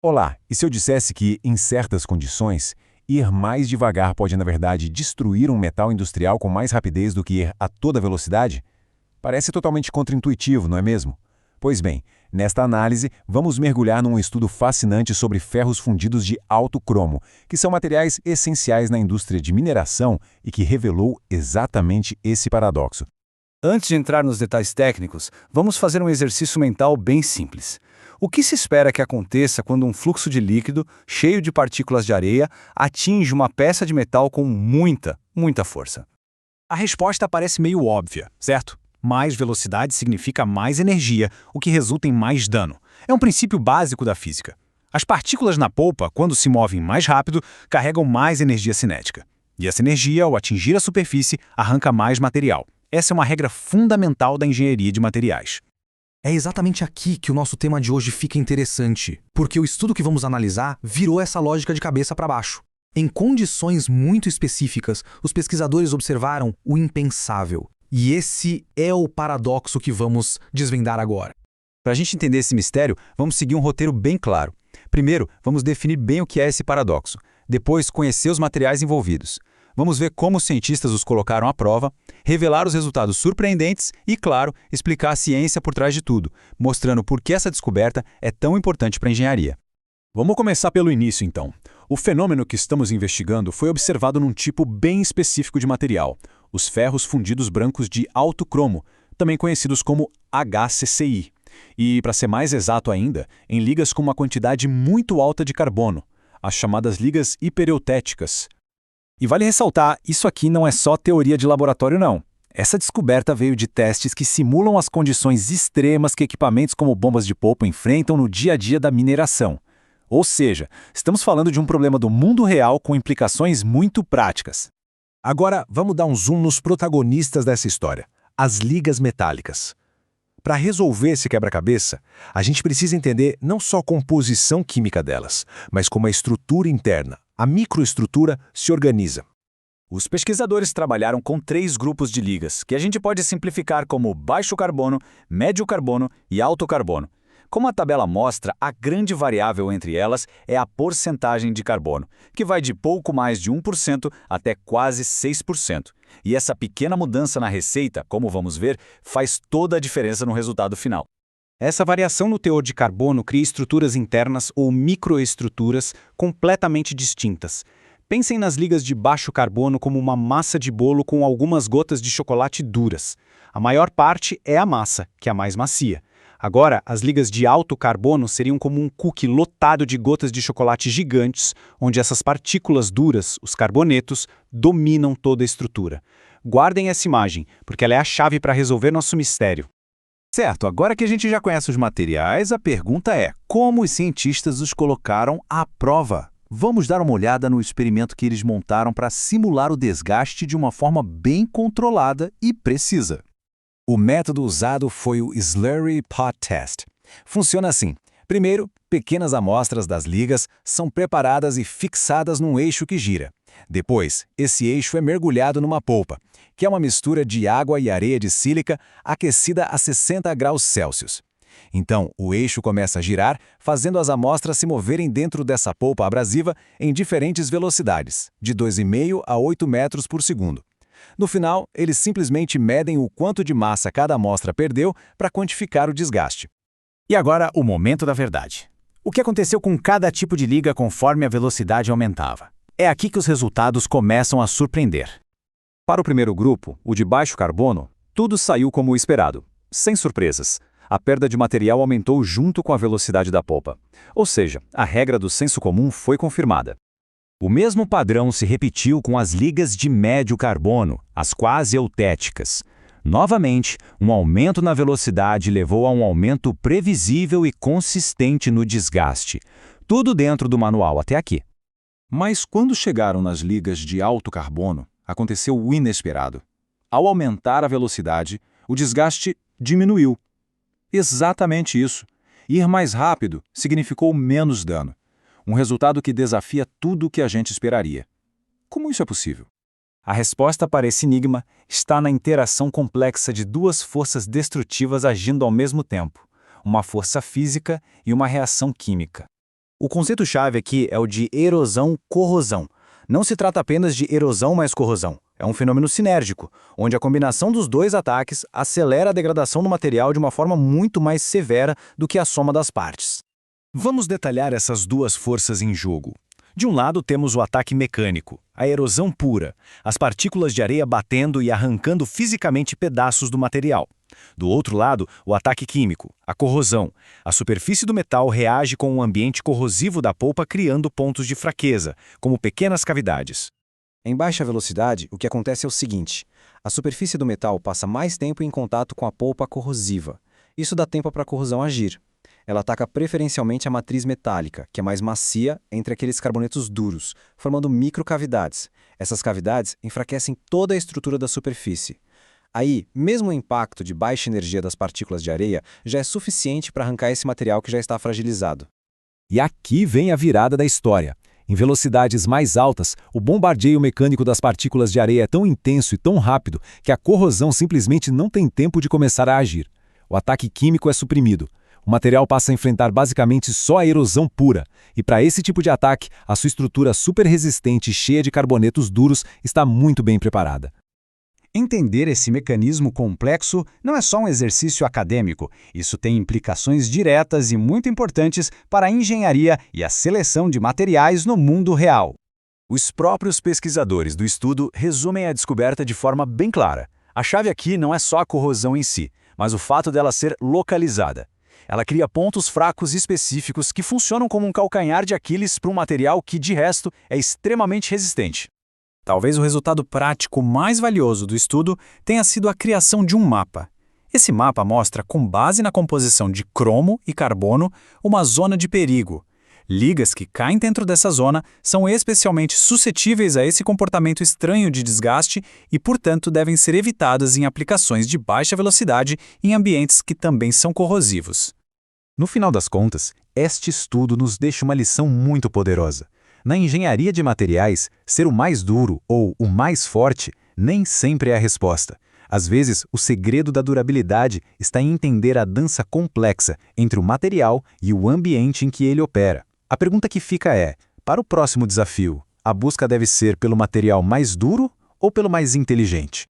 Olá, e se eu dissesse que, em certas condições, ir mais devagar pode, na verdade, destruir um metal industrial com mais rapidez do que ir a toda velocidade? Parece totalmente contraintuitivo, não é mesmo? Pois bem, nesta análise, vamos mergulhar num estudo fascinante sobre ferros fundidos de alto cromo, que são materiais essenciais na indústria de mineração e que revelou exatamente esse paradoxo. Antes de entrar nos detalhes técnicos, vamos fazer um exercício mental bem simples. O que se espera que aconteça quando um fluxo de líquido, cheio de partículas de areia, atinge uma peça de metal com muita força? A resposta parece meio óbvia, certo? Mais velocidade significa mais energia, o que resulta em mais dano. É um princípio básico da física. As partículas na polpa, quando se movem mais rápido, carregam mais energia cinética. E essa energia, ao atingir a superfície, arranca mais material. Essa é uma regra fundamental da engenharia de materiais. É exatamente aqui que o nosso tema de hoje fica interessante, porque o estudo que vamos analisar virou essa lógica de cabeça para baixo. Em condições muito específicas, os pesquisadores observaram o impensável. E esse é o paradoxo que vamos desvendar agora. Para a gente entender esse mistério, vamos seguir um roteiro bem claro. Primeiro, vamos definir bem o que é esse paradoxo. Depois, conhecer os materiais envolvidos. Vamos ver como os cientistas os colocaram à prova, revelar os resultados surpreendentes e, claro, explicar a ciência por trás de tudo, mostrando por que essa descoberta é tão importante para a engenharia. Vamos começar pelo início, então. O fenômeno que estamos investigando foi observado num tipo bem específico de material, os ferros fundidos brancos de alto cromo, também conhecidos como HCCI. E, para ser mais exato ainda, em ligas com uma quantidade muito alta de carbono, as chamadas ligas hipereutéticas. E vale ressaltar, isso aqui não é só teoria de laboratório não. Essa descoberta veio de testes que simulam as condições extremas que equipamentos como bombas de polpa enfrentam no dia a dia da mineração. Ou seja, estamos falando de um problema do mundo real com implicações muito práticas. Agora, vamos dar um zoom nos protagonistas dessa história, as ligas metálicas. Para resolver esse quebra-cabeça, a gente precisa entender não só a composição química delas, mas como a estrutura interna, a microestrutura, se organiza. Os pesquisadores trabalharam com 3 grupos de ligas, que a gente pode simplificar como baixo carbono, médio carbono e alto carbono. Como a tabela mostra, a grande variável entre elas é a porcentagem de carbono, que vai de pouco mais de 1% até quase 6%. E essa pequena mudança na receita, como vamos ver, faz toda a diferença no resultado final. Essa variação no teor de carbono cria estruturas internas ou microestruturas completamente distintas. Pensem nas ligas de baixo carbono como uma massa de bolo com algumas gotas de chocolate duras. A maior parte é a massa, que é a mais macia. Agora, as ligas de alto carbono seriam como um cookie lotado de gotas de chocolate gigantes, onde essas partículas duras, os carbonetos, dominam toda a estrutura. Guardem essa imagem, porque ela é a chave para resolver nosso mistério. Certo, agora que a gente já conhece os materiais, a pergunta é: como os cientistas os colocaram à prova? Vamos dar uma olhada no experimento que eles montaram para simular o desgaste de uma forma bem controlada e precisa. O método usado foi o Slurry Pot Test. Funciona assim. Primeiro, pequenas amostras das ligas são preparadas e fixadas num eixo que gira. Depois, esse eixo é mergulhado numa polpa, que é uma mistura de água e areia de sílica aquecida a 60 graus Celsius. Então, o eixo começa a girar, fazendo as amostras se moverem dentro dessa polpa abrasiva em diferentes velocidades, de 2,5 a 8 metros por segundo. No final, eles simplesmente medem o quanto de massa cada amostra perdeu para quantificar o desgaste. E agora, o momento da verdade. O que aconteceu com cada tipo de liga conforme a velocidade aumentava? É aqui que os resultados começam a surpreender. Para o primeiro grupo, o de baixo carbono, tudo saiu como esperado, sem surpresas. A perda de material aumentou junto com a velocidade da polpa. Ou seja, a regra do senso comum foi confirmada. O mesmo padrão se repetiu com as ligas de médio carbono, as quase eutéticas. Novamente, um aumento na velocidade levou a um aumento previsível e consistente no desgaste. Tudo dentro do manual até aqui. Mas quando chegaram nas ligas de alto carbono, aconteceu o inesperado. Ao aumentar a velocidade, o desgaste diminuiu. Exatamente isso. Ir mais rápido significou menos dano. Um resultado que desafia tudo o que a gente esperaria. Como isso é possível? A resposta para esse enigma está na interação complexa de 2 forças destrutivas agindo ao mesmo tempo, uma força física e uma reação química. O conceito-chave aqui é o de erosão-corrosão. Não se trata apenas de erosão mais corrosão. É um fenômeno sinérgico, onde a combinação dos dois ataques acelera a degradação do material de uma forma muito mais severa do que a soma das partes. Vamos detalhar essas duas forças em jogo. De um lado temos o ataque mecânico, a erosão pura, as partículas de areia batendo e arrancando fisicamente pedaços do material. Do outro lado, o ataque químico, a corrosão. A superfície do metal reage com o ambiente corrosivo da polpa criando pontos de fraqueza, como pequenas cavidades. Em baixa velocidade, o que acontece é o seguinte: a superfície do metal passa mais tempo em contato com a polpa corrosiva. Isso dá tempo para a corrosão agir. Ela ataca preferencialmente a matriz metálica, que é mais macia entre aqueles carbonetos duros, formando microcavidades. Essas cavidades enfraquecem toda a estrutura da superfície. Aí, mesmo o impacto de baixa energia das partículas de areia já é suficiente para arrancar esse material que já está fragilizado. E aqui vem a virada da história. Em velocidades mais altas, o bombardeio mecânico das partículas de areia é tão intenso e tão rápido que a corrosão simplesmente não tem tempo de começar a agir. O ataque químico é suprimido. O material passa a enfrentar basicamente só a erosão pura. E para esse tipo de ataque, a sua estrutura super resistente e cheia de carbonetos duros está muito bem preparada. Entender esse mecanismo complexo não é só um exercício acadêmico, isso tem implicações diretas e muito importantes para a engenharia e a seleção de materiais no mundo real. Os próprios pesquisadores do estudo resumem a descoberta de forma bem clara. A chave aqui não é só a corrosão em si, mas o fato dela ser localizada. Ela cria pontos fracos específicos que funcionam como um calcanhar de Aquiles para um material que, de resto, é extremamente resistente. Talvez o resultado prático mais valioso do estudo tenha sido a criação de um mapa. Esse mapa mostra, com base na composição de cromo e carbono, uma zona de perigo. Ligas que caem dentro dessa zona são especialmente suscetíveis a esse comportamento estranho de desgaste e, portanto, devem ser evitadas em aplicações de baixa velocidade em ambientes que também são corrosivos. No final das contas, este estudo nos deixa uma lição muito poderosa. Na engenharia de materiais, ser o mais duro ou o mais forte nem sempre é a resposta. Às vezes, o segredo da durabilidade está em entender a dança complexa entre o material e o ambiente em que ele opera. A pergunta que fica é, para o próximo desafio, a busca deve ser pelo material mais duro ou pelo mais inteligente?